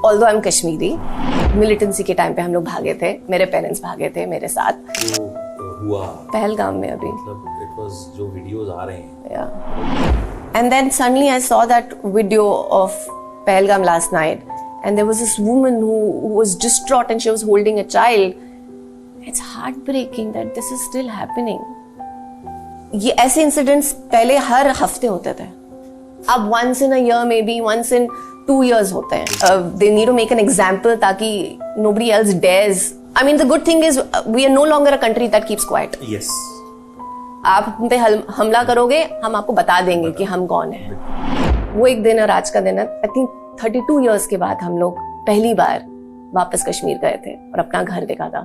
Although I am Kashmiri, militancy के time पे हम लोग भागे थे, मेरे पेरेंट्स भागे थे मेरे साथ। जो हुआ पहलगाम में अभी, मतलब इट वाज जो वीडियोस आ रहे हैं, and then suddenly I saw that video of Pahalgam last night, and there was this woman who was distraught and she was holding a child. It's heartbreaking that this is still happening. ये ऐसे incidents पहले हर हफ्ते होते थे, अब once in a year, maybe once in 2 years होते हैं. They need to make an example ताकि nobody else dares. I mean, the good thing is we are no longer a country that keeps quiet. yes, आप हम पे हमला करोगे, हम आपको बता देंगे कि हम कौन है। वो एक दिन और आज का दिन है, आई थिंक 32 इयर्स के बाद हम लोग पहली बार वापस कश्मीर गए थे और अपना घर देखा था।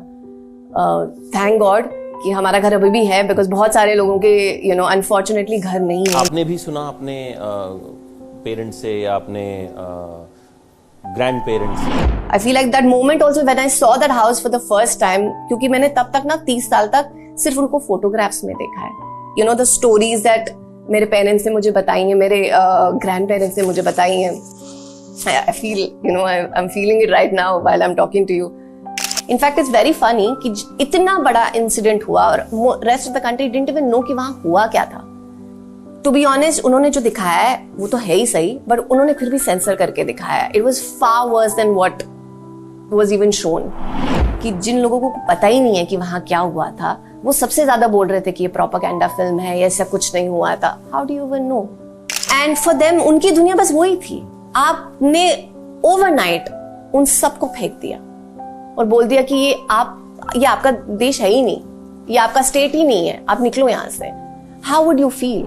थैंक गॉड कि हमारा घर अभी भी है, बिकॉज बहुत सारे लोगों के अनफॉर्चुनेटली घर नहीं है। आपने भी सुना अपने पेरेंट्स से या अपने ग्रैंड पेरेंट्स से? आई feel like that moment also when I saw that house for the first time, क्योंकि मैंने तब तक ना 30 साल तक सिर्फ उनको फोटोग्राफ्स में देखा है। द स्टोरीज दैट मेरे पेरेंट्स ने मुझे बताई हैं, मेरे ग्रैंड पेरेंट्स ने मुझे बताई हैं। I feel I am feeling it right now while I am talking to you. In fact it's very funny कि इतना बड़ा इंसिडेंट हुआ और rest of the country didn't even know कि वहां हुआ क्या था। टू बी ऑनेस्ट, उन्होंने जो दिखाया है वो तो है ही सही, बट उन्होंने फिर भी सेंसर करके दिखाया है। It was far worse than what was even shown. कि जिन लोगों को पता ही नहीं है कि वहां क्या हुआ था, वो सबसे ज्यादा बोल रहे थे कि ये प्रोपेगेंडा फिल्म है, ऐसा कुछ नहीं हुआ था। How do you even no? And for them उनकी दुनिया बस वही थी। आपने ओवरनाइट उन सबको फेंक दिया और बोल दिया कि ये आपका देश है ही नहीं, ये आपका स्टेट ही नहीं है, आप निकलो यहां से। How would you feel?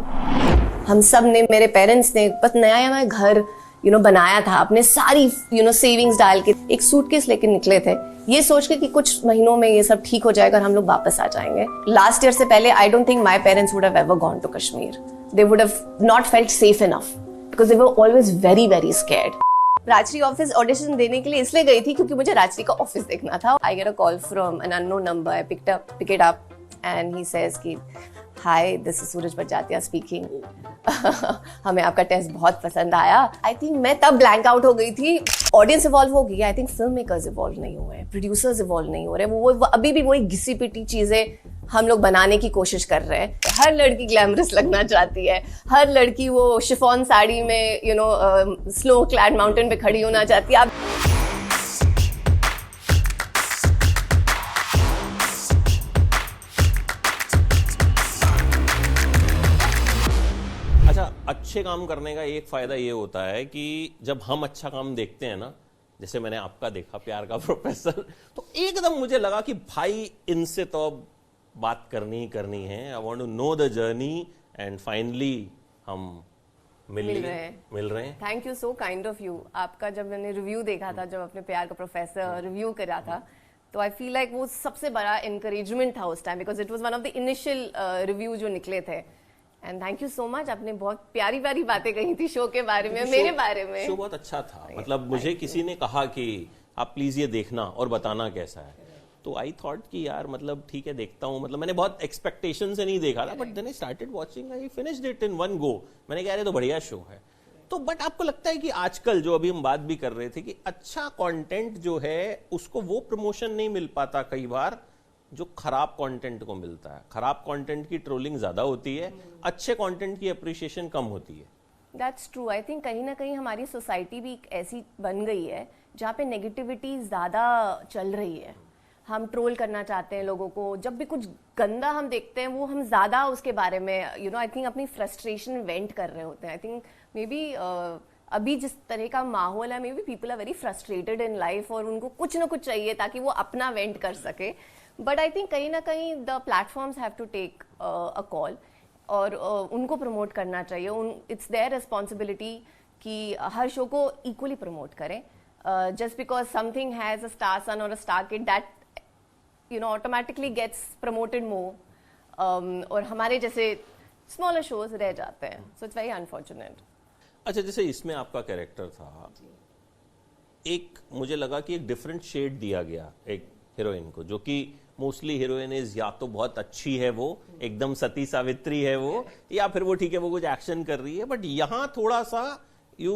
हम सब ने, मेरे पेरेंट्स ने बस नया घर बनाया था, अपने सारी सेविंग्स डाल के एक सूटकेस लेके निकले थे, ये सोच के कि कुछ महीनों में ये सब ठीक हो जाएगा और हम लोग वापस आ जाएंगे। लास्ट ईयर से पहले I don't think my parents would have ever gone to Kashmir. They would have not felt safe enough because they were always very very scared. Rajshri office audition देने के लिए इसलिए गई थी क्योंकि मुझे राजश्री का ऑफिस देखना था। I get a call from an unknown number. I pick it up and he says कि hi, this is Suraj Barjatya speaking. हमें आपका टेस्ट बहुत पसंद आया। आई थिंक मैं तब ब्लैंक आउट हो गई थी। ऑडियंस इवॉल्व हो गई, I think film makers evolve नहीं हुए, प्रोड्यूसर्स इवॉल्व नहीं हो रहे। वो अभी भी वही घिसी पिटी चीजें हम लोग बनाने की कोशिश कर रहे हैं। हर लड़की ग्लैमरस लगना चाहती है, हर लड़की वो शिफॉन साड़ी में स्नो क्लैड माउंटेन पे खड़ी होना चाहती है। अच्छे काम करने का एक फायदा ये होता है कि जब हम अच्छा काम देखते हैं ना, जैसे मैंने आपका देखा प्यार का प्रोफेसर, तो एकदम मुझे लगा कि भाई इनसे तो बात करनी ही करनी है। I want to know the journey and finally हम मिल रहे हैं। Thank you, so kind of you. आपका जब मैंने रिव्यू देखा था, जब अपने प्यार का प्रोफेसर रिव्यू करा था, तो आई फील लाइक वो सबसे बड़ा एनकरेजमेंट था उस time, because it was one of the initial review जो निकले थे। And thank you so much. आपने बहुत प्यारी प्यारी बातें कही थी शो के बारे में, मेरे बारे में। शो बहुत अच्छा था। मतलब मुझे किसी ने कहा कि आप प्लीज ये देखना और बताना कैसा है, तो आई थॉट कि यार मतलब ठीक है, देखता हूँ। मतलब मैंने बहुत एक्सपेक्टेशन से नहीं देखा था, but then I started watching, I finished it in one go. मैंने कहा यार ये तो बढ़िया शो है। तो बट आपको लगता है कि आजकल जो अभी हम बात भी कर रहे थे कि अच्छा कंटेंट जो है उसको वो प्रमोशन नहीं मिल पाता कई बार जो खराब कंटेंट को मिलता है। खराब कंटेंट की ट्रोलिंग ज्यादा होती है, अच्छे कंटेंट की अप्रिशिएशन कम होती है। That's true. आई थिंक कहीं ना कहीं हमारी सोसाइटी भी ऐसी बन गई है जहाँ पे नेगेटिविटी ज्यादा चल रही है। हम ट्रोल करना चाहते हैं लोगों को, जब भी कुछ गंदा हम देखते हैं वो हम ज्यादा उसके बारे में आई थिंक अपनी फ्रस्ट्रेशन वेंट कर रहे होते हैं। आई थिंक मे बी अभी जिस तरह का माहौल है, maybe people are very frustrated in life और उनको कुछ ना कुछ चाहिए ताकि वो अपना वेंट कर सके। बट आई थिंक कहीं ना कहीं the platforms have to take a call और उनको प्रमोट करना चाहिए। इट्स देयर रिस्पॉन्सिबिलिटी कि हर शो को इक्वली प्रमोट करें। Just because something has a star son और a star kid, that automatically gets promoted more, और हमारे जैसे स्मॉलर शोज रह जाते हैं। So it's very unfortunate. अच्छा, जैसे इसमें आपका कैरेक्टर था, एक मुझे लगा कि एक डिफरेंट शेड दिया गया एक हीरोइन को, जो कि मोस्टली हीरोइन इज या तो बहुत अच्छी है, वो एकदम सती सावित्री है वो, या फिर वो ठीक है वो कुछ एक्शन कर रही है, बट यहां थोड़ा सा you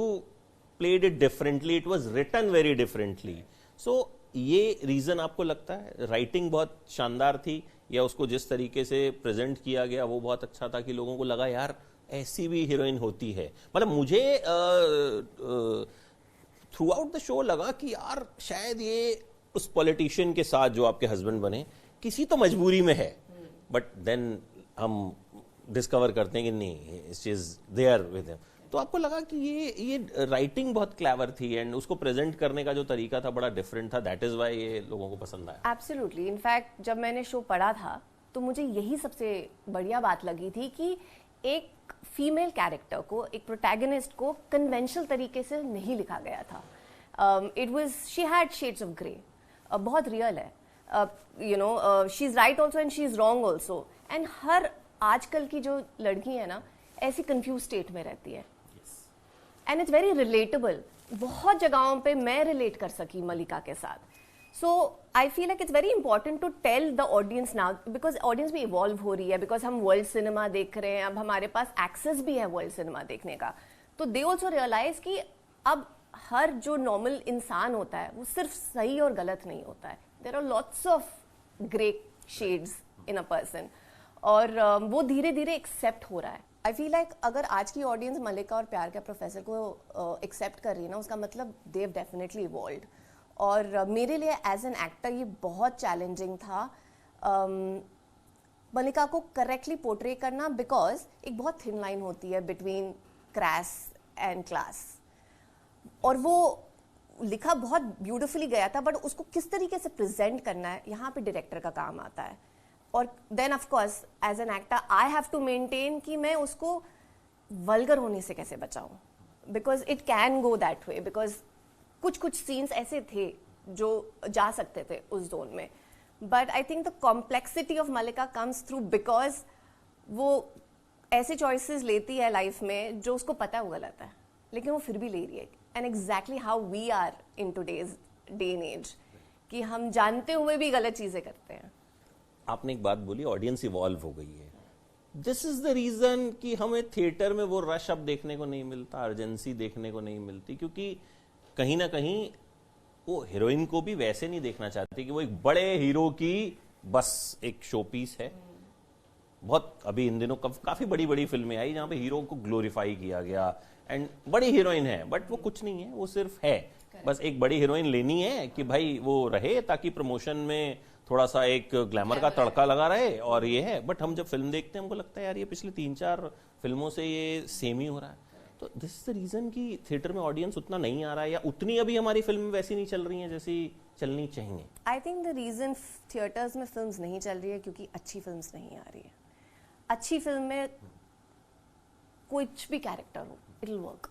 played it differently, it was written very differently. So ये रीजन आपको लगता है राइटिंग बहुत शानदार थी, या उसको जिस तरीके से प्रेजेंट किया गया वो बहुत अच्छा था कि लोगों को लगा यार ऐसी भी हीरोइन होती है? मतलब मुझे थ्रू आउट द शो लगा कि यार शायद ये उस पॉलिटिशियन के साथ जो आपके हस्बैंड बने किसी तो मजबूरी में है, बट देन हम डिस्कवर करते हैं कि नहीं, she is there with him. तो आपको लगा कि ये राइटिंग बहुत क्लेवर थी एंड उसको प्रेजेंट करने का जो तरीका था बड़ा डिफरेंट था, दैट इज व्हाई ये लोगों को पसंद आया। एब्सोल्युटली। इनफैक्ट जब मैंने शो पढ़ा था तो मुझे यही सबसे बढ़िया बात लगी थी कि एक फीमेल कैरेक्टर को, एक प्रोटैगनिस्ट को कन्वेंशनल तरीके से नहीं लिखा गया था। It was, she had shades of grey, बहुत रियल है, you know, she is right also and she is wrong also. And हर आजकल की जो लड़की है ना ऐसी कंफ्यूज स्टेट में रहती है, एंड इट्स वेरी रिलेटेबल। बहुत जगहों पे मैं रिलेट कर सकी मलिका के साथ। So I feel like it's very important to tell the audience now, because audience भी इवॉल्व हो रही है, बिकॉज हम वर्ल्ड सिनेमा देख रहे हैं, अब हमारे पास एक्सेस भी है वर्ल्ड सिनेमा देखने का। तो दे ऑल्सो रियलाइज कि अब हर जो नॉर्मल इंसान होता है वो सिर्फ सही और गलत नहीं होता है, there are lots of grey shades in a person, और वो धीरे धीरे एक्सेप्ट हो रहा है। आई फील लाइक अगर आज की ऑडियंस मलिका और प्यार का प्रोफेसर को एक्सेप्ट कर रही है ना, उसका मतलब दे हैव डेफिनेटली इवॉल्व्ड। और मेरे लिए एज एन एक्टर ये बहुत चैलेंजिंग था मलिका को करेक्टली पोर्ट्रे करना, बिकॉज एक बहुत थिन लाइन होती है बिटवीन क्रैस एंड क्लास, और वो लिखा बहुत ब्यूटिफुली गया था, बट उसको किस तरीके से प्रेजेंट करना है यहाँ पे डायरेक्टर का काम आता है। और then of course as an actor I have to maintain कि मैं उसको वल्गर होने से कैसे बचाऊं, because it can go that way, because कुछ कुछ सीन्स ऐसे थे जो जा सकते थे उस जोन में, but I think the complexity of Mallika comes through because वो ऐसे चॉइसेस लेती है लाइफ में जो उसको पता है वो गलत है, लेकिन वो फिर भी ले रही है। And exactly how we are in today's day and age, कि हम जानते हुए भी गलत चीजें करते हैं। आपने एक बात बोली, ऑडियंस इवॉल्व हो गई है। दिस इज द रीजन कि हमें थिएटर में वो रश अब देखने को नहीं मिलता, अर्जेंसी देखने को नहीं मिलती, क्योंकि कहीं ना कहीं वो हीरोइन को भी वैसे नहीं देखना चाहती कि वो एक बड़े हीरो की बस एक शो पीस है। बहुत अभी इन दिनों काफी बड़ी बड़ी फिल्में आई जहां पे हीरो को ग्लोरीफाई किया गया, एंड बड़ी हीरोइन है बट वो कुछ नहीं है, वो सिर्फ है, बस एक बड़ी हीरोइन लेनी है कि भाई वो रहे ताकि प्रमोशन में थोड़ा सा एक ग्लैमर का तड़का लगा रहे, और ये है। बट हम जब फिल्म देखते हैं हमको लगता है यार ये पिछले 3-4 फिल्मों से ये सेम ही हो रहा है। तो दिस इज द रीजन कि थिएटर में ऑडियंस उतना नहीं आ रहा है, या उतनी अभी हमारी फिल्म वैसी नहीं चल रही है जैसी चलनी चाहिए। I think the reason theatres में फिल्म्स नहीं चल रही है क्योंकि अच्छी फिल्म्स नहीं आ रही है। अच्छी फिल्म में कुछ भी कैरेक्टर हो it will work.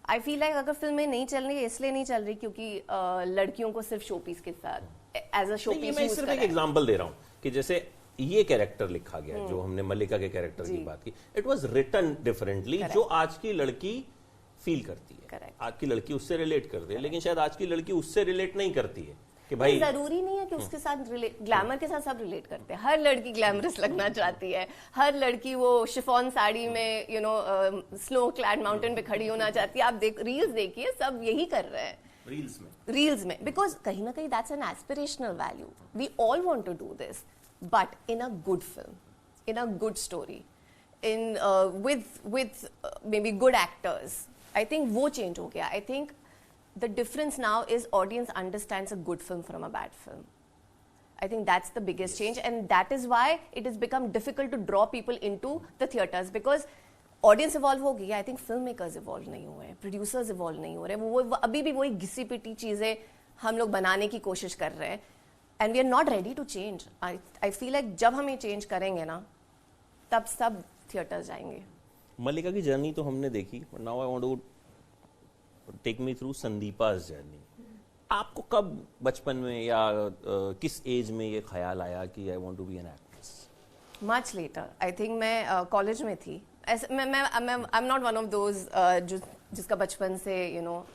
I feel like अगर फिल्में नहीं चल रही है इसलिए नहीं चल रही क्योंकि लड़कियों को सिर्फ शोपीस के साथ एज अ शोपीस मैं सिर्फ एक एग्जांपल दे रहा हूँ कि जैसे ये कैरेक्टर लिखा गया, जो हमने मलिका के कैरेक्टर की बात की, इट वाज रिटन डिफरेंटली, जो आज की लड़की फील करती है। Correct. आज की लड़की उससे रिलेट करती है, लेकिन शायद आज की लड़की उससे रिलेट नहीं करती है कि भाई जरूरी नहीं है कि उसके साथ ग्लैमर के साथ सब रिलेट करते हैं। हर लड़की ग्लैमरस लगना चाहती है, हर लड़की वो शिफॉन साड़ी में you know snow clad mountain पे खड़ी होना चाहती है। आप रील्स देखिए, सब यही कर रहे हैं रील्स में, बिकॉज कहीं ना कहीं that's an aspirational value. We all want to do this, but in a good film, in a good story, in with maybe good actors. I think वो चेंज हो गया। I think the difference now is audience understands a good film from a bad film. I think that's the biggest change, and that is why it has become difficult to draw people into the theatres, because audience evolve हो गई है। I think filmmakers evolve नहीं हुए हैं, producers evolve नहीं हो रहे हैं, वो अभी भी वही घिसी पिटी चीजें हम लोग बनाने की कोशिश कर रहे हैं, and we are not ready to change. I feel like जब हम ये change करेंगे ना तब सब थिएटर्स जाएंगे। मलिका की जर्नी तो हमने देखी, now I want to take me through Sandeepa's journey. आपको कब बचपन में या किस एज में ये ख्याल आया कि I want to be an actress? Much later. I think मैं कॉलेज में थी। मैं I am not one of those जिसका बचपन से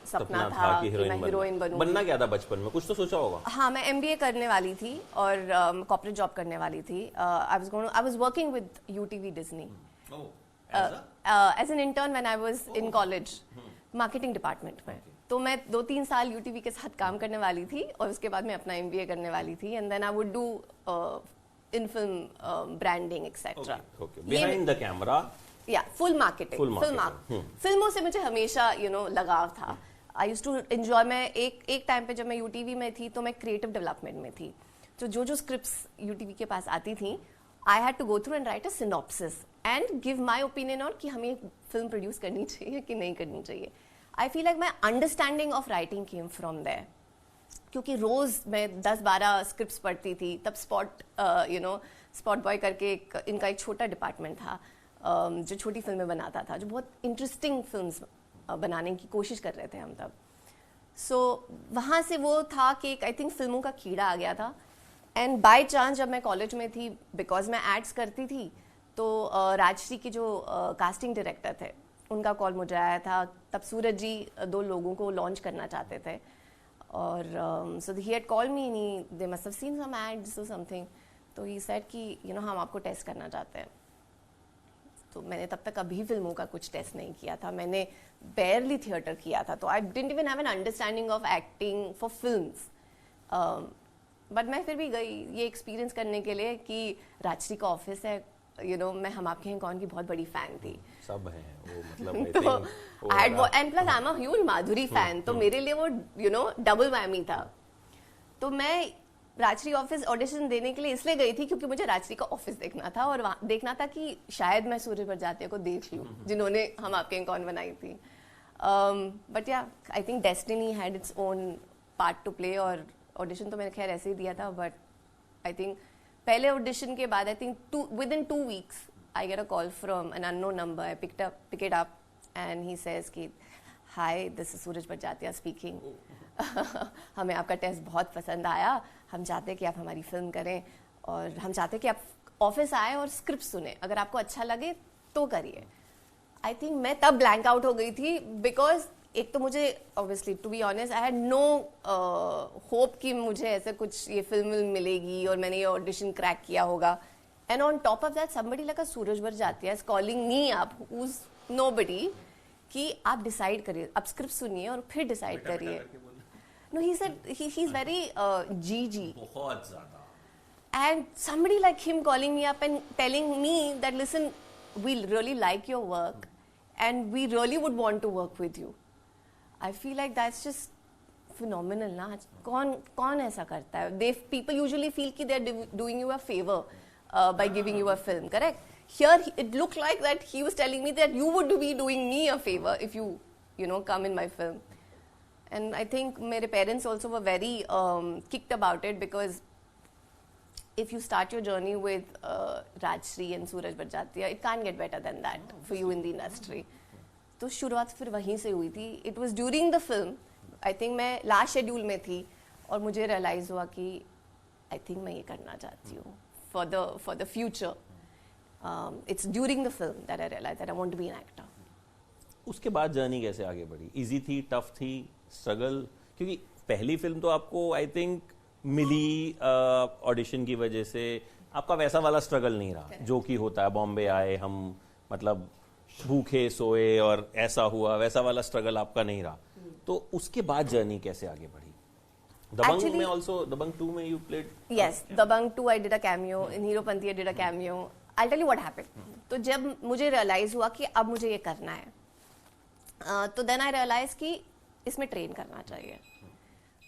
सपना था कि मैं हीरोइन बनूं। बनना क्या था बचपन में, कुछ तो सोचा होगा? हाँ, मैं MBA करने वाली थी और कॉर्पोरेट जॉब करने वाली थी। I was working with UTV Disney as an intern when I was in college. Marketing department में। तो मैं 2-3 साल यूटीवी के साथ काम करने वाली थी और उसके बाद मैं अपना एमबीए करने वाली थी, and then I would do in film branding etcetera. Behind the camera, या फुल मार्केटिंग। फिल्मों से मुझे हमेशा लगाव था। I used to enjoy. मैं एक टाइम पे जब मैं यूटीवी में थी तो मैं क्रिएटिव डेवलपमेंट में थी, तो जो स्क्रिप्ट्स यूटीवी के पास आती थी, I had to go through and write a synopsis and give my opinion on कि हमें फिल्म प्रोड्यूस करनी चाहिए कि नहीं करनी चाहिए। I feel like my understanding of writing came from there, क्योंकि रोज मैं 10-12 स्क्रिप्ट्स पढ़ती थी। तब स्पॉट बॉय करके इनका एक छोटा डिपार्टमेंट था जो छोटी फिल्में बनाता था, जो बहुत इंटरेस्टिंग फिल्म्स बनाने की कोशिश कर रहे थे हम तब। सो वहाँ से वो था कि आई थिंक फिल्मों का कीड़ा आ गया था। एंड बाय चांस जब मैं कॉलेज में थी, बिकॉज मैं एड्स करती थी, तो राजश्री के जो कास्टिंग डायरेक्टर थे उनका कॉल मुझे आया था। तब सूरज जी 2 लोगों को लॉन्च करना चाहते थे, और so he had called me, they must have seen some ads और समथिंग। तो ही सेड कि हम आपको टेस्ट करना चाहते हैं। तो मैंने तब तक कभी फिल्मों का कुछ टेस्ट नहीं किया था, मैंने बेयरली थिएटर किया था, तो I didn't even have an understanding of acting for films. But मैं फिर भी गई ये एक्सपीरियंस करने के लिए कि राजश्री का ऑफिस है। मैं हम आपके हैं कौन की बहुत बड़ी फैन थी। सब हैं वो, मतलब and plus I am a huge Madhuri fan, तो मेरे लिए वो डबल वैमी था। तो मैं राजश्री ऑफिस ऑडिशन देने के लिए इसलिए गई थी क्योंकि मुझे राजश्री का ऑफिस देखना था, और देखना था कि शायद मैं सूरज बड़जात्या को देख लूं, जिन्होंने हम आपके हैं कौन बनाई थी। But yeah I think destiny had its own part to play, और ऑडिशन तो मैंने खैर ऐसे ही दिया था। बट आई थिंक पहले ऑडिशन के बाद I think within 2 weeks I get a call from an unknown number. I pick it up and he says कि hi, this is Suraj Barjatya speaking. हमें आपका टेस्ट बहुत पसंद आया, हम चाहते हैं कि आप हमारी फिल्म करें, और हम चाहते हैं कि आप ऑफिस आए और स्क्रिप्ट सुने, अगर आपको अच्छा लगे तो करिए। आई थिंक मैं तब ब्लैंक आउट हो गई थी, बिकॉज एक तो मुझे obviously to be honest I had no hope कि मुझे ऐसे कुछ ये फिल्म मिलेगी और मैंने ये ऑडिशन क्रैक किया होगा। And on top of that somebody like Suraj Barjatya is calling me up, who is nobody, कि आप डिसाइड करिए, आप स्क्रिप्ट सुनिए और फिर डिसाइड करिए। No, he said he's very GG. बहुत ज़्यादा. And somebody like him calling me up and telling me that, listen, we really like your work and we really would want to work with you. I feel like that's just phenomenal, ना? कौन ऐसा करता है? People usually feel कि they're doing you a favor by giving you a film, correct? Here it looked like that he was telling me that you would be doing me a favor if you come in my film. And I think my parents also were very kicked about it, because if you start your journey with Rajshri and Suraj Bajjatia, it can't get better than that for you in the industry. तो शुरुआत फिर वहीं से हुई थी. It was during the film. I think मैं last schedule में थी और मुझे रियलाइज हुआ कि I think मैं ये करना चाहती हूँ for the future. It's during the film that I realized that I want to be an actor. उसके बाद जर्नी कैसे आगे बढ़ी? इजी थी, टफ थी, स्ट्रगल? क्योंकि पहली फिल्म तो आपको आई थिंक मिली ऑडिशन की वजह से, आपका वैसा वाला स्ट्रगल नहीं रहा जो कि होता है बॉम्बे आए हम, मतलब भूखे सोए और ऐसा हुआ, वैसा वाला स्ट्रगल आपका नहीं रहा. तो उसके बाद जर्नी कैसे आगे बढ़ी? दबंग में also, दबंग 2 में you played? Yes, Dabangg 2 I did a cameo, in Heropanti I did a cameo. I'll tell you what happened. तो जब मुझे रियलाइज हुआ कि अब मुझे ये करना है, तो देन आई रियलाइज कि इसमें ट्रेन करना चाहिए,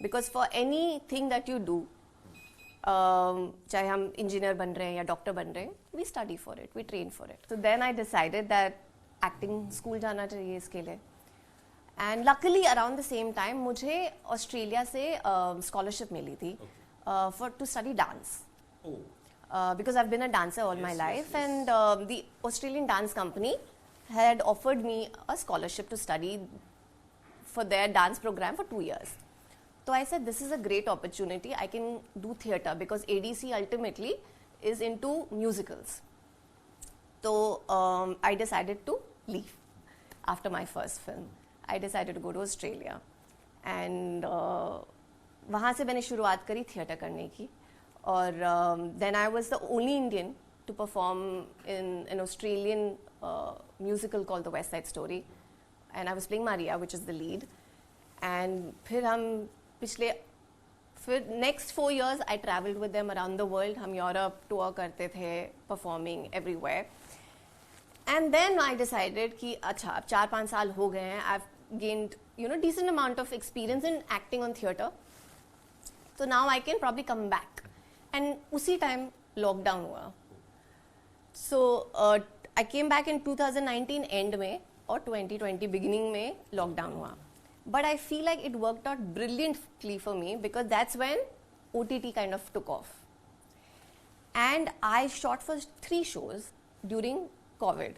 because for any thing that you do, चाहे हम इंजीनियर बन रहे हैं या डॉक्टर बन रहे हैं, we study for it, we train for it. तो then I decided that acting school जाना चाहिए इसके लिए. And luckily around the same time मुझे ऑस्ट्रेलिया से स्कॉलरशिप मिली थी for to study dance, because I've been a dancer all my life, and the Australian dance company had offered me a scholarship to study for their dance program for 2 years. So I said, this is a great opportunity. I can do theatre because ADC ultimately is into musicals. So I decided to leave after my first film. I decided to go to Australia, and वहाँ से मैंने शुरुआत करी theatre करने की. और then I was the only Indian to perform in an Australian musical called The West Side Story. and I was playing Maria, which is the lead. And फिर हम next 4 years I traveled with them around the world. हम Europe tour करते थे, performing everywhere. And then I decided कि अच्छा अब 4-5 साल हो गए हैं, I've gained decent amount of experience in acting on theatre. So now I can probably come back. And उसी time lockdown हुआ. So I came back in 2019 end में और 2020 beginning में lockdown हुआ. But I feel like it worked out brilliantly for me because that's when OTT kind of took off. And I shot for 3 shows during COVID.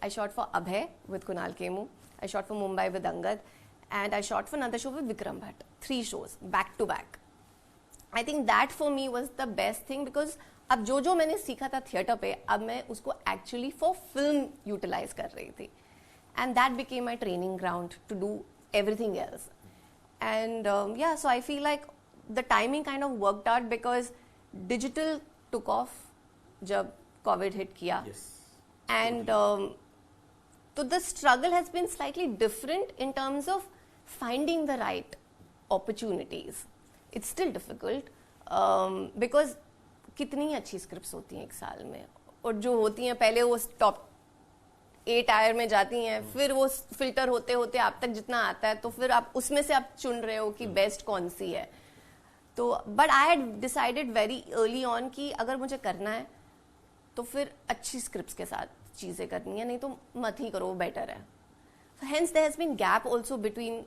I shot for Abhay with Kunal Kemu. I shot for Mumbai with Angad. And I shot for another show with Vikram Bhatt. 3 shows, back to back. I think that for me was the best thing because अब जो मैंने सीखा था theatre पे अब मैं उसको actually for film utilize कर रही थी. And that became my training ground to do everything else. And yeah, so I feel like the timing kind of worked out because digital took off जब COVID hit किया. Yes. And so the struggle has been slightly different in terms of finding the right opportunities. It's still difficult because कितनी अच्छी scripts होती हैं एक साल में और जो होती हैं पहले वो टॉप 8 टायर में जाती हैं फिर वो फिल्टर होते होते आप तक जितना आता है तो फिर आप उसमें से आप चुन रहे हो कि बेस्ट कौन सी है तो but I had decided very early on कि अगर मुझे करना है तो फिर अच्छी स्क्रिप्ट्स के साथ चीज़ें करनी है नहीं तो मत ही करो बेटर है hence there has been gap also between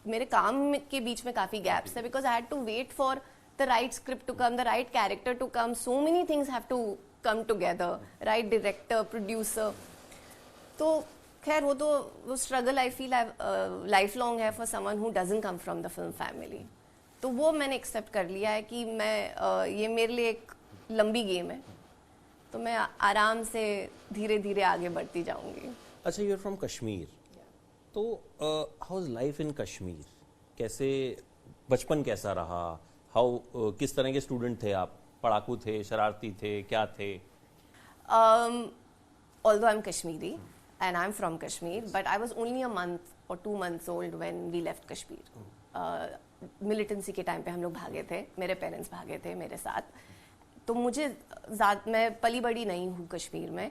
मेरे काम के बीच में काफ़ी gaps है because I had to wait for the right script to come, the right character to come. So many things have to come together, right director, producer. तो खैर वो struggle I feel lifelong है for someone who doesn't come from the film family. तो वो मैंने accept कर लिया है कि मैं ये मेरे लिए एक लंबी गेम है तो मैं आराम से धीरे धीरे आगे बढ़ती जाऊंगी. अच्छा you're from कश्मीर तो how is life in Kashmir कैसे बचपन कैसा रहा किस तरह के स्टूडेंट थे आप पढ़ाकू थे शरारती थे क्या थे although I'm Kashmiri and I'm from Kashmir but I was only a month or 2 months old when we left Kashmir militancy के टाइम पे हम लोग भागे थे मेरे पेरेंट्स भागे थे मेरे साथ तो मुझे मैं पली बड़ी नहीं हूँ कश्मीर में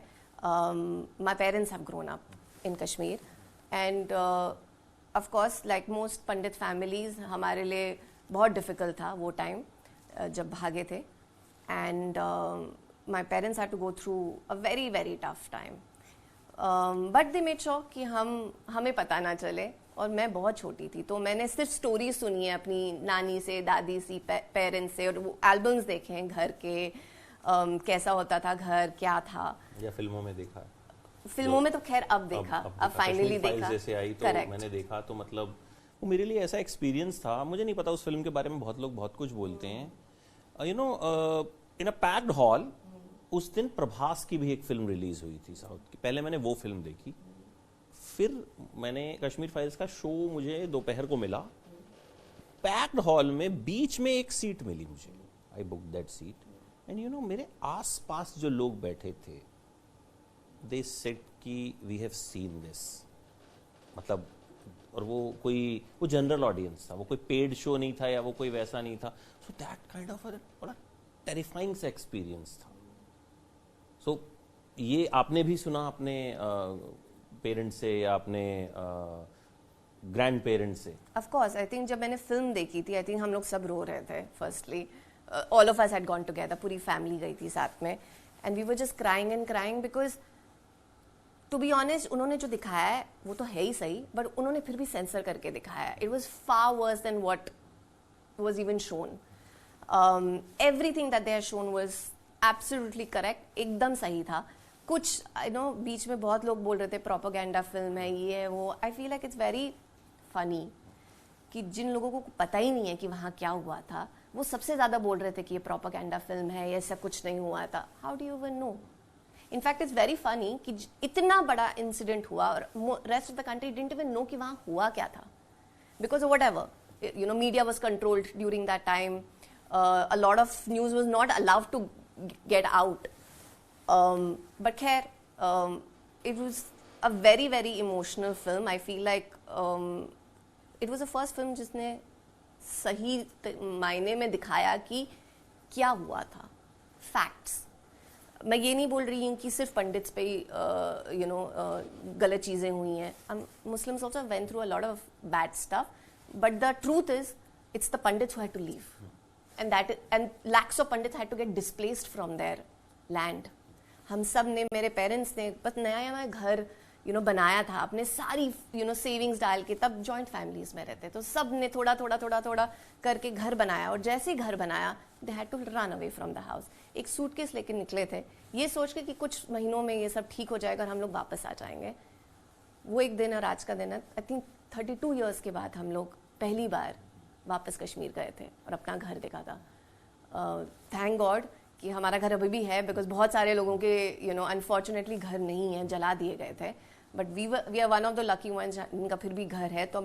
my parents have grown up in Kashmir and of course like most Pandit families हमारे लिए बहुत difficult था वो time जब भागे थे and my parents had to go through a very very tough time but they made sure कि हमें पता ना चले और मैं बहुत छोटी थी तो मैंने सिर्फ स्टोरी सुनी है अपनी नानी से दादी से पेरेंट्स से और वो एल्बम्स देखे हैं घर के कैसा होता था घर क्या था या फिल्मों में देखा फिल्मों में तो खैर अब देखा अब फाइनली देखा जैसे आई तो मैंने देखा तो मतलब वो मेरे लिए ऐसा एक्सपीरियंस था मुझे नहीं पता उस फिल्म के बारे में बहुत लोग बहुत कुछ बोलते हैं इन अ पैक्ड हॉल उस दिन प्रभास की भी एक फिल्म रिलीज हुई थी साउथ की पहले मैंने वो फिल्म देखी फिर मैंने कश्मीर फाइल्स का शो मुझे दोपहर को मिला पैक्ड हॉल में बीच में एक सीट मिली मुझे I book that seat and मेरे आस पास जो लोग बैठे थे दे सेड कि वी हैव सीन दिस मतलब और वो जनरल ऑडियंस था वो कोई पेड शो नहीं था या वो कोई वैसा नहीं था सो दैट काइंड ऑफ बड़ा टेरिफाइंग सा एक्सपीरियंस था सो ये आपने भी सुना अपने पेरेंट्स से या अपने ग्रैंड पेरेंट्स से ऑफ कोर्स आई थिंक जब मैंने फिल्म देखी थी आई थिंक हम लोग सब रो रहे थे firstly all of us had gone together पूरी फैमिली गई थी साथ में and we were just crying and crying because to be honest उन्होंने जो दिखाया है वो तो है ही सही बट उन्होंने फिर भी सेंसर करके दिखाया है it was far worse than what was even shown everything that they have shown was absolutely correct एकदम सही था कुछ बीच में बहुत लोग बोल रहे थे प्रोपेगेंडा फिल्म है ये है वो आई feel like it's very funny कि जिन लोगों को पता ही नहीं है कि वहाँ क्या हुआ था वो सबसे ज़्यादा बोल रहे थे कि ये प्रोपेगेंडा फिल्म है ऐसा कुछ नहीं हुआ था how do you even know in fact it's very funny कि इतना बड़ा इंसिडेंट हुआ और rest of the country didn't even know कि वहाँ हुआ क्या था because whatever media was controlled during that time a lot of news was not allowed to get out but khair it was a very very emotional film. I feel like it was the first film जिसने सही मायने में दिखाया कि क्या हुआ था, facts. मैं ये नहीं बोल रही हूँ कि सिर्फ पंडित्स पे गलत चीज़ें हुई हैं. Muslims also went through a lot of bad stuff, but the truth is it's the pandits who had to leave, and lakhs of pandits had to get displaced from their land. हम सब ने, मेरे parents ने बस नया घर बनाया था, अपने सारी सेविंग्स डाल के, तब जॉइंट फैमिलीज में रहते, तो सब ने थोड़ा थोड़ा करके घर बनाया, और जैसे ही घर बनाया they had to run away from the house. एक सूटकेस लेके निकले थे ये सोच के कि कुछ महीनों में ये सब ठीक हो जाएगा और हम लोग वापस आ जाएंगे. वो एक दिन और आज का दिन है, आई थिंक 32 ईयर्स के बाद हम लोग पहली बार वापस कश्मीर गए थे और अपना घर देखा था. थैंक गॉड कि हमारा घर अभी भी है, बिकॉज बहुत सारे लोगों के अनफॉर्चुनेटली घर नहीं है, जला दिए गए थे, but we are one of the lucky ones जिनका फिर भी घर है. तो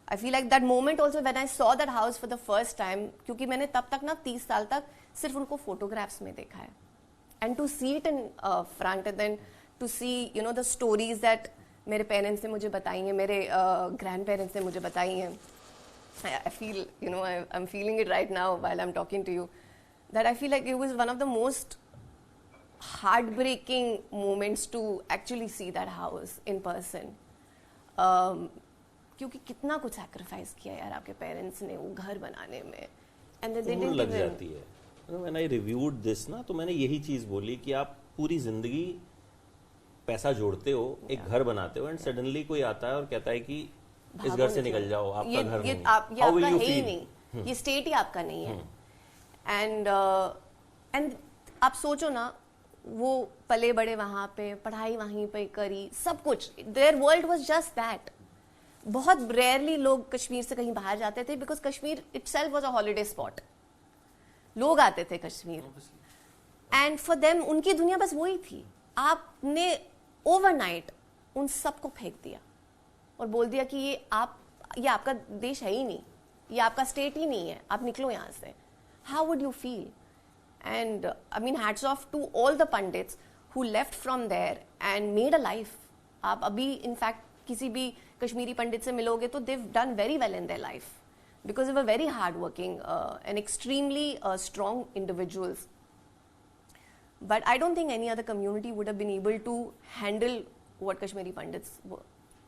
I feel like that moment also when I saw that house for the first time, क्योंकि मैंने तब तक ना 30 साल तक सिर्फ उनको फोटोग्राफ्स में देखा है, and to see it in front, and then to see the stories that मेरे पेरेंट्स ने मुझे बताई हैं, मेरे ग्रैंड पेरेंट्स ने मुझे बताई हैं. I feel, I'm feeling it right now while I'm talking to you, that I feel like it was one of the most heartbreaking moments to actually see that house in person. क्योंकि कितना कुछ sacrifice किया यार आपके parents ने वो घर बनाने में, and then they didn't लग जाती है. When I reviewed this ना, तो मैंने यही चीज बोली कि आप पूरी जिंदगी पैसा जोड़ते हो, एक घर बनाते हो, एंड सडनली कोई आता है और कहता है कि इस घर से निकल जाओ, आपका घर नहीं, ये आपका है ही नहीं, ये स्टेट ही आपका नहीं है. एंड आप सोचो ना, वो पले बड़े वहां पे, पढ़ाई वहीं पे करी, सब कुछ, there world was just that. बहुत रेयरली लोग कश्मीर से कहीं बाहर जाते थे, because Kashmir itself was a holiday spot. लोग आते थे कश्मीर, एंड फॉर देम उनकी दुनिया बस वही थी. आपने ओवरनाइट उन सबको फेंक दिया और बोल दिया कि ये आपका देश है ही नहीं, ये आपका स्टेट ही नहीं है, आप निकलो यहाँ से. How would you feel? And I mean hats off to all the pandits who left from there and made a life. आप अभी इनफैक्ट किसी भी कश्मीरी पंडित से मिलोगे तो they've done very well in their life, because they were very hard working and extremely strong individuals. But I don't think any other community would have been able to handle what Kashmiri Pandits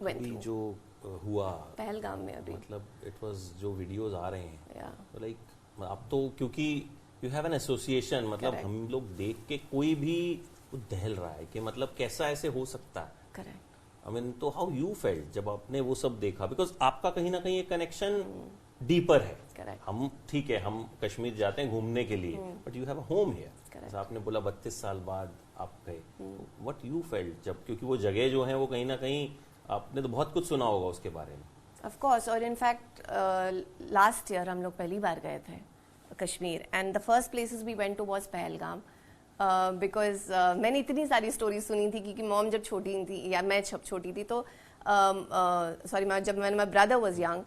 went through. जो हुआ पहलगाम में अभी, मतलब it was, जो videos आ रहे हैं, yeah. like अब तो क्योंकि you have an association, मतलब Correct. हम लोग देख के कोई भी दहल रहा है कि मतलब कैसा ऐसे हो सकता है. Correct. I mean, तो how you felt जब आपने वो सब देखा, बिकॉज आपका कहीं ना कहीं एक कनेक्शन डीपर है. Correct. हम ठीक है, हम कश्मीर जाते हैं घूमने के लिए, but you have a home here. जैसा आपने बोला 32 साल बाद आप गए, व्हाट यू फेल्ट जब, क्योंकि वो जगह जो है वो कहीं ना कहीं आपने तो बहुत कुछ सुना होगा उसके बारे में. ऑफ कोर्स, और इनफैक्ट लास्ट ईयर हम लोग पहली बार गए थे Kashmir, and the first places we went to was Pahalgam, because मैंने इतनी सारी स्टोरीज सुनी थी क्योंकि मॉम जब छोटी थी, या मैं जब छोटी थी, तो सॉरी जब माय ब्रदर वाज यंग,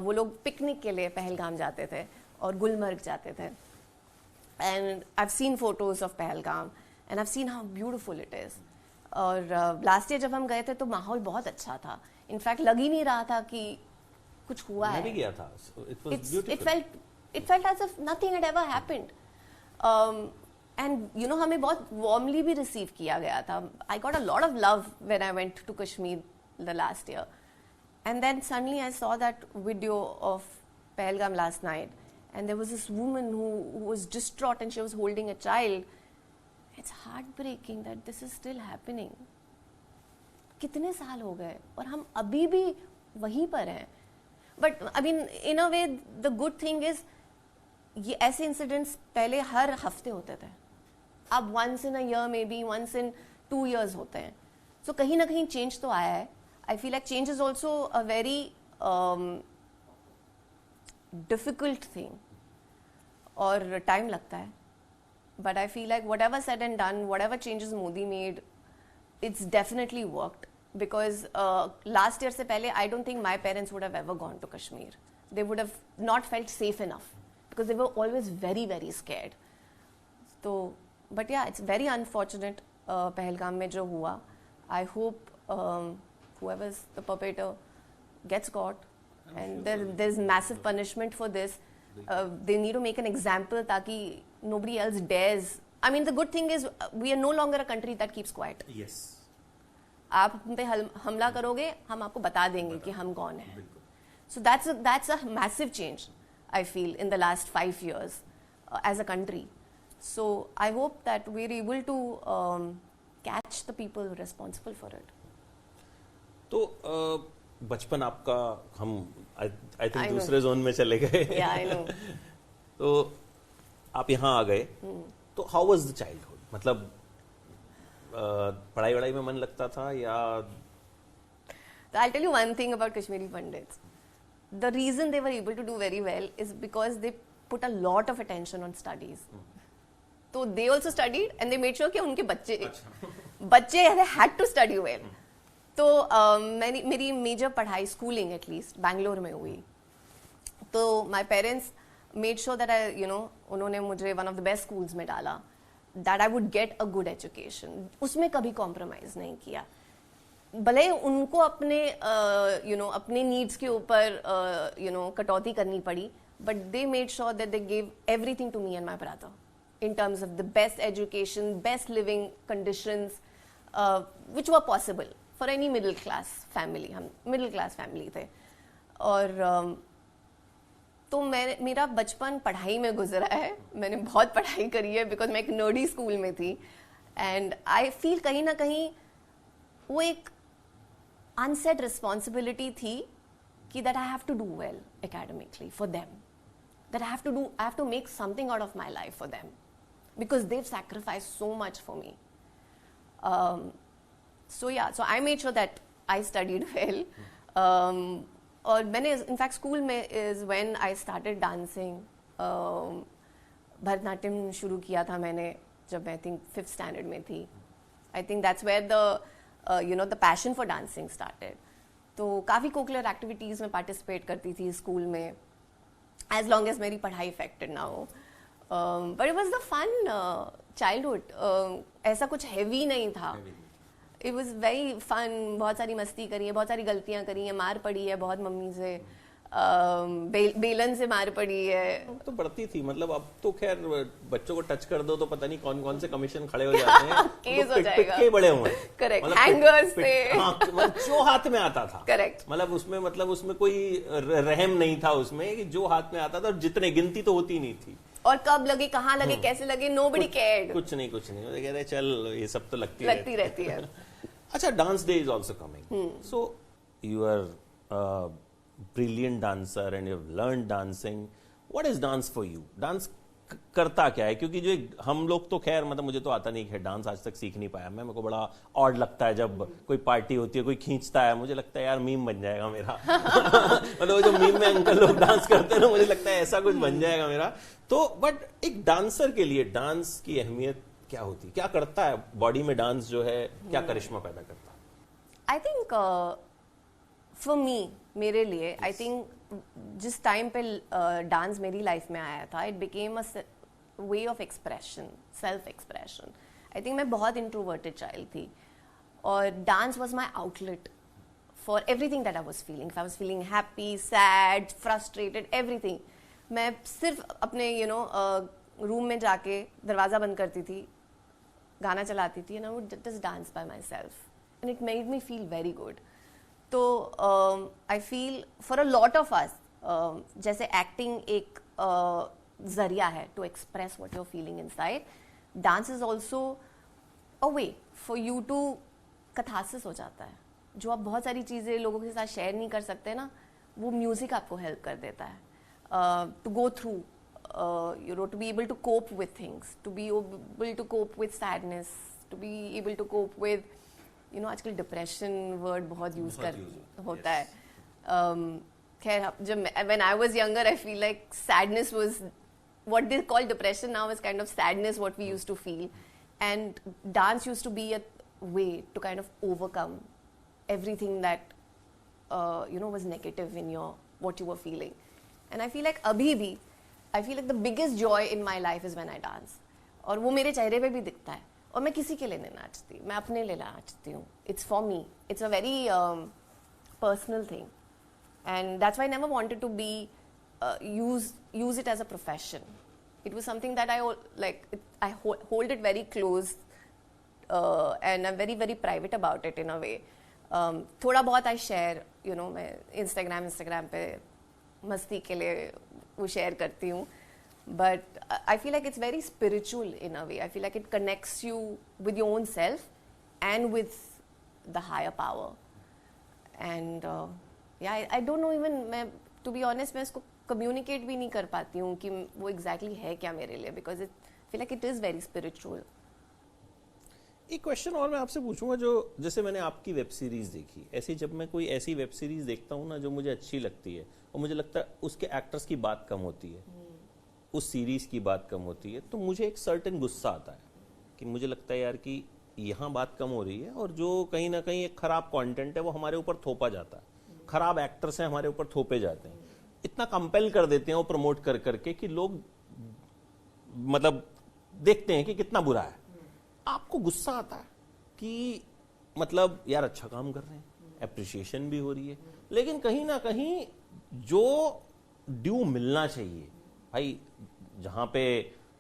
वो लोग पिकनिक के लिए पहलगाम जाते थे और गुलमर्ग जाते थे. And I've seen photos of Pahalgam and I've seen how beautiful it is. और लास्ट ईयर जब हम गए थे तो माहौल बहुत अच्छा था. इनफैक्ट लग ही नहीं रहा था कि कुछ हुआ है. मैं भी गया था. It was beautiful. It felt as if nothing had ever happened. And हमें बहुत warmly भी रिसीव किया गया था. I got a lot of love when I went to Kashmir the last year. And then suddenly I saw that video of Pahalgam last night. And there was this woman who was distraught and she was holding a child. It's heartbreaking that this is still happening. कितने साल हो गए और हम अभी भी वहीं पर हैं. But I mean, in a way, the good thing is ये ऐसे incidents पहले हर हफ्ते होते थे. अब once in a year, maybe once in 2 years होते हैं. So कहीं ना कहीं change तो आया है. I feel like change is also a very difficult thing और टाइम लगता है, but I feel like whatever said and done, whatever changes Modi made, it's definitely worked, because last year से पहले I don't think my parents would have ever gone to Kashmir. They would have not felt safe enough because they were always very very scared. So but yeah, it's very unfortunate Pahalgam में जो हुआ. I hope whoever's the perpetrator gets caught, and there's massive punishment for this. They need to make an example ताकि nobody else dares. I mean, the good thing is we are no longer a country that keeps quiet. Yes. आप हम पे हमला करोगे, हम आपको बता देंगे कि हम कौन हैं. So that's a massive change, I feel, in the last 5 years as a country. So I hope that we're able to catch the people responsible for it. तो बचपन आपका हम आई थिंक दूसरे जोन में चले गए. Yeah, I know. तो आप यहाँ आ गए. तो हाउ वाज द चाइल्डहुड? मतलब पढ़ाई वढ़ाई में मन लगता था या? So I'll tell you one thing about Kashmiri Pandits. The reason they were able to do very well is because they put a lot of attention on studies. So they also studied and they made sure कि उनके बच्चे they had to study well. तो मेरी major पढ़ाई schooling at least Bangalore में हुई. तो my parents made sure that I उन्होंने मुझे one of the best schools में डाला, that I would get a good education. उसमें कभी कॉम्प्रोमाइज नहीं किया. भले उनको अपने अपने नीड्स के ऊपर कटौती करनी पड़ी, but they made sure that they give everything to me and my brother in terms of the best education, best living conditions, which were possible for any middle class family. हम middle class family थे. और तो मेरा बचपन पढ़ाई में गुजरा है. मैंने बहुत पढ़ाई करी है बिकॉज मैं एक नर्डी स्कूल में थी. एंड आई फील कहीं ना कहीं वो एक अनसेट रिस्पॉन्सिबिलिटी थी कि that I have to do well academically for them, that I have to make something out of my life for them, because they've sacrificed so much for me. So I made sure that I studied well. और मैंने in fact school में is when I started dancing. Bharatanatyam शुरू किया था मैंने जब I think 5th standard में थी. I think that's where the passion for dancing started. तो काफ़ी कोकुलर एक्टिविटीज़ में पार्टिसिपेट करती थी स्कूल में, as long as मेरी पढ़ाई इफेक्टेड ना हो. But it was the fun childhood. ऐसा कुछ heavy नहीं था. It was very fun. बहुत सारी मस्ती करी है, बहुत सारी गलतियाँ करी हैं, मार पड़ी है बहुत मम्मी से, बेलन से मार पड़ी है. तो बढ़ती थी. मतलब अब तो खैर बच्चों को टच कर दो तो पता नहीं कौन कौन से कमिशन खड़े हो जाते हैं. केस हो जाएगा. पिट के बड़े हुए. करेक्ट. हैंगर्स से. जो हाथ में आता था. करेक्ट. मतलब उसमें कोई रहम नहीं था उसमें, कि जो हाथ में आता था, और जितने गिनती तो होती नहीं थी. और कब लगे, कहाँ लगे, कैसे लगे, nobody cared. कुछ नहीं. वो कह रहे चल ये सब तो लगती रहती है. अच्छा, dance day is also coming. So you are brilliant dancer and you've learned dancing. What is dance for you? Dance करता क्या है? क्योंकि जो हम लोग तो खैर मतलब मुझे तो आता नहीं है डांस, आज तक सीख नहीं पाया मैं. मेरे को बड़ा ऑड लगता है जब कोई पार्टी होती है, कोई खींचता है, मुझे लगता है यार मीम बन जाएगा मेरा. मतलब जो मीम में अंकल लोग डांस करते हैं ना, मुझे लगता है ऐसा कुछ बन जाएगा मेरा. तो बट एक डांसर के लिए डांस की अहमियत क्या होती है? क्या करता है बॉडी में डांस जो है, क्या करिश्मा पैदा करता है? आई थिंक फॉर मी, मेरे लिए आई थिंक जिस टाइम पे डांस मेरी लाइफ में आया था, it became a way of expression, self expression. I think मैं बहुत इंट्रोवर्टेड चाइल्ड थी और dance was my outlet for everything that I was feeling. I was feeling happy, sad, frustrated, everything. मैं सिर्फ अपने रूम में जाके दरवाज़ा बंद करती थी, गाना चलाती थी, and I would just dance by myself, and it made me feel very good. तो I feel for a lot of us, जैसे एक्टिंग एक जरिया है to express what you are feeling inside, dance is also a way for you to catharsis हो जाता है. जो आप बहुत सारी चीज़ें लोगों के साथ शेयर नहीं कर सकते ना, वो म्यूजिक आपको हेल्प कर देता है to go through, to be able to cope with things, to be able to cope with sadness, to be able to cope with आजकल डिप्रेशन वर्ड बहुत यूज होता है. खैर जब when I was younger, I feel like sadness was what they call depression now is kind of sadness what we used to feel, and dance used to be a way to kind of overcome everything that was negative in what you were feeling. And I feel like abhi bhi I feel like the biggest joy in my life is when I dance. और वो मेरे चेहरे पे भी दिखता है. और मैं किसी के लिए नहीं नाचती, मैं अपने लिए नाचती हूँ. It's for me. It's a very personal thing, and that's why I never wanted to be use it as a profession. It was something that I hold it very close, and I'm very very private about it in a way. थोड़ा बहुत I share, you know, मैं Instagram पे मस्ती के लिए वो share करती हूँ. But I feel like it's very spiritual in a way. I feel like it connects you with your own self and with the higher power. And yeah, I don't know even, मैं to be honest मैं इसको communicate भी नहीं कर पाती हूँ कि वो exactly है क्या मेरे लिए, because I feel like it is very spiritual. एक क्वेश्चन और मैं आपसे पूछूंगा, जो जैसे मैंने आपकी वेब सीरीज देखी, ऐसी जब मैं कोई ऐसी वेब सीरीज देखता हूँ ना जो मुझे अच्छी लगती है और मुझे लगता है उसके एक्टर्स की बात कम होती है, उस सीरीज की बात कम होती है, तो मुझे एक सर्टेन गुस्सा आता है कि मुझे लगता है यार कि यहाँ बात कम हो रही है और जो कहीं ना कहीं एक खराब कंटेंट है वो हमारे ऊपर थोपा जाता है, खराब एक्टर्स हैं हमारे ऊपर थोपे जाते हैं, इतना कंपेल कर देते हैं वो प्रमोट कर करके कि लोग मतलब देखते हैं कि कितना बुरा है. आपको गुस्सा आता है कि मतलब यार अच्छा काम कर रहे हैं, एप्रिसिएशन भी हो रही है, लेकिन कहीं ना कहीं जो ड्यू मिलना चाहिए भाई, जहां पे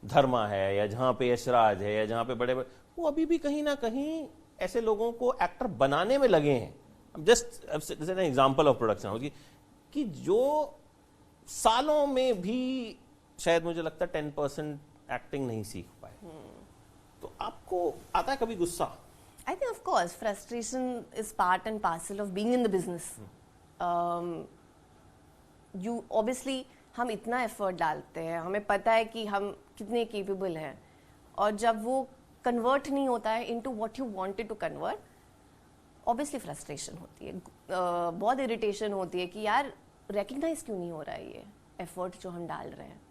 धर्मा है या जहां पे यशराज है या जहां पे बड़े वो अभी भी कहीं ना कहीं ऐसे लोगों को एक्टर बनाने में लगे हैं. Just an example of production कि जो सालों में भी शायद मुझे लगता है 10% एक्टिंग नहीं सीख पाए. तो आपको आता है कभी गुस्सा? I think of course frustration is part and parcel of being in the business. You obviously हम इतना एफर्ट डालते हैं, हमें पता है कि हम कितने केपेबल हैं, और जब वो कन्वर्ट नहीं होता है into what you wanted to convert, obviously frustration होती है, बहुत इरिटेशन होती है कि यार रिकग्नाइज क्यों नहीं हो रहा है ये एफर्ट जो हम डाल रहे हैं.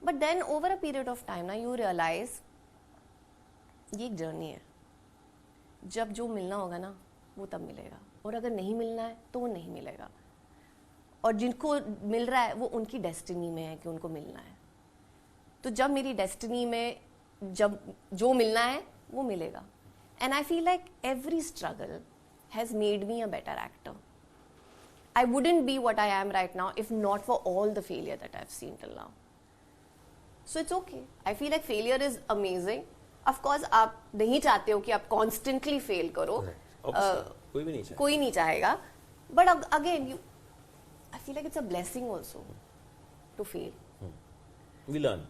But then over a period of time ना यू रियलाइज ये एक जर्नी है, जब जो मिलना होगा ना वो तब मिलेगा, और अगर नहीं मिलना है तो वो नहीं मिलेगा, और जिनको मिल रहा है वो उनकी डेस्टिनी में है कि उनको मिलना है. तो जब मेरी डेस्टिनी में जब जो मिलना है वो मिलेगा. And I feel like every struggle has made me a better actor. I wouldn't be what I am right now if not for all the failure that I have seen till now. So it's okay. I feel like failure is amazing. Of course आप नहीं चाहते हो कि आप constantly fail करो, कोई नहीं चाहेगा, but again you I feel like it's a blessing also to fail. We learn,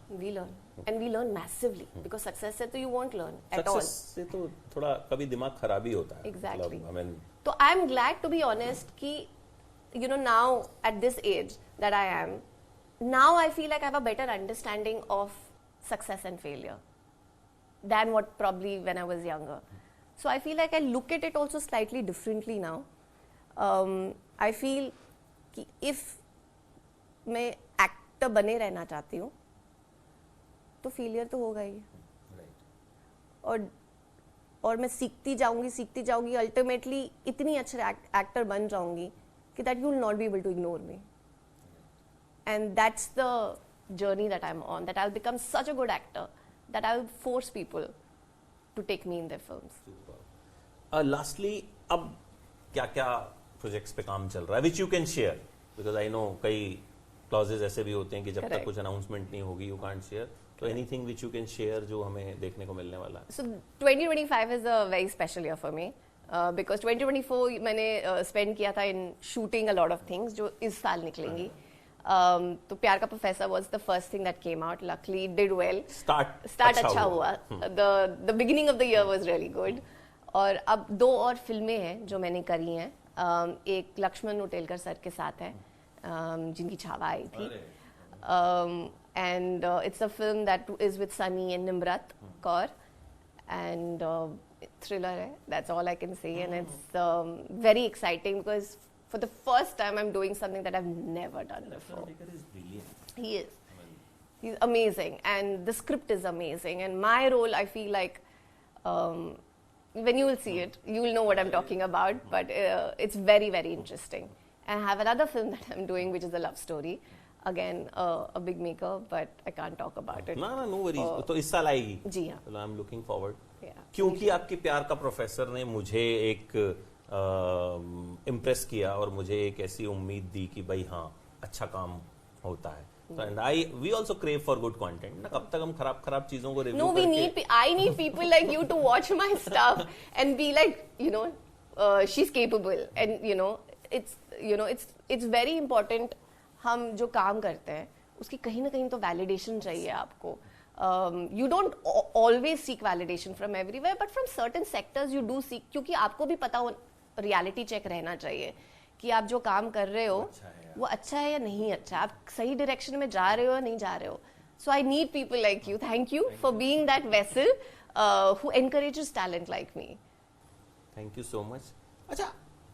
and we learn massively, because success से तो you won't learn at all. Success से तो थोड़ा कभी दिमाग खराब ही होता है. Exactly. I mean, तो I am glad to be honest कि you know now at this age that I am, now I feel like I have a better understanding of success and failure than what probably when I was younger. So I feel like I look at it also slightly differently now. I feel कि if मैं actor बने रहना चाहती हूँ तो failure तो होगा ही, और मैं सीखती जाऊंगी अल्टीमेटली इतनी अच्छे एक्टर बन जाऊंगी कि that you will not be able to ignore me, and that's the journey that I am on, that I will become such a good actor that I will force people to take me in their films. Lastly, अब क्या क्या projects पे काम चल रहा है which you can share, because I know कई clauses ऐसे भी होते हैं कि जब तक कुछ अनाउंसमेंट नहीं होगी यू कांट शेयर, तो anything which you can share जो हमें देखने को मिलने वाला है. सो 2025 is a very special year for me, because 2024 मैंने स्पेंड किया था इन shooting a lot of things जो इस साल निकलेंगी. तो प्यार का professor was the first thing that came out, luckily did well, start अच्छा हुआ. The beginning of the year was really good. और अब 2 और फिल्में हैं जो मैंने करी हैं. एक लक्ष्मण उटेलकर सर के साथ है, जिनकी छावा आई थी, and it's a film that is with Sunny and Nimrat Kaur, and thriller है, that's all I can say, and it's very exciting because for the first time I am doing something that I have never done before. He is. He's amazing, and the script is amazing, and my role, I feel like, when you will see it, you will know what I'm talking about, but it's very, very interesting. And I have another film that I'm doing, which is a love story. again a big maker, but I can't talk about it. ना no worries, तो इस साल आएगी। जी हाँ। I am looking forward, Yeah. क्योंकि आपके प्यार का प्रोफेसर ने मुझे एक इम्प्रेस किया और मुझे एक ऐसी उम्मीद दी कि भाई हाँ अच्छा काम होता है। And we also crave for good content ना, कब तक हम खराब चीजों को review No, I need people like you to watch my stuff and be like, she's capable, and it's very important. हम जो काम करते हैं उसकी कहीं ना कहीं तो वैलिडेशन चाहिए आपको. You don't always seek validation from everywhere, but from certain sectors you do seek, क्योंकि आपको भी पता हो, रियलिटी चेक रहना चाहिए कि आप जो काम कर रहे हो वो अच्छा है या नहीं अच्छा, आप सही डायरेक्शन में जा रहे हो या नहीं जा रहे हो. So I need people like you. Thank you for being that vessel who encourages talent like me. Thank you so much. अच्छा,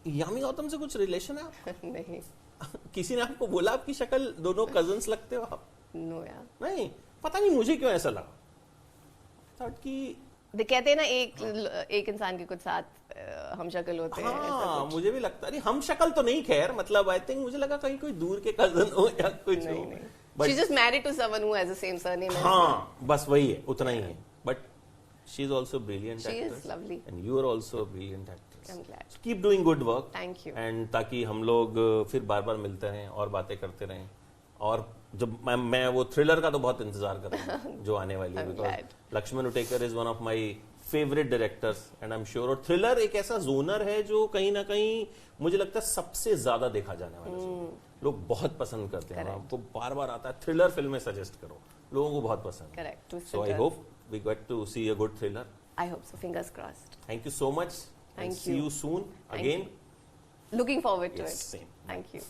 यामी गौतम से कुछ रिलेशन है आपका? नहीं. किसी ने आपको बोला आपकी शक्ल, दोनों कजन्स लगते हो आप? No यार. नहीं, पता नहीं मुझे क्यों ऐसा लगा. थॉट कि they कहते हैं ना एक इंसान के कुछ साथ हम शक्ल होते हैं. हाँ, मुझे भी लगता है. हम शक्ल तो नहीं, खैर मतलब आई थिंक मुझे लगा कहीं कोई दूर के कजन हो या कुछ हो. She's just married to someone who has the same surname as me. हाँ, बस वही है, उतना ही है. But she is also brilliant actress. She is lovely. And you are also a brilliant actress. I'm glad. So keep doing good work. Thank you. And ताकि हम लोग फिर बार-बार मिलते रहें और बातें करते रहें. और जब मैं वो थ्रिलर का तो बहुत इंतजार कर रहा हूँ जो आने वाली है, because Laxman Utekar is one of my favourite directors and I am sure. और थ्रिलर एक ऐसा जोनर है जो कहीं ना कहीं मुझे लगता है सबसे ज्यादा देखा जाने वाला है. लोग बहुत पसंद करते हैं. आपको बार बार आता है थ्रिलर फिल्में सजेस्ट करो, लोगों को बहुत पसंद. Correct. So I hope we get to see a good thriller. I hope so. Fingers crossed. Thank you so much. Thank See you. you soon Thank again. Looking forward to Yes, it. same. Thank you.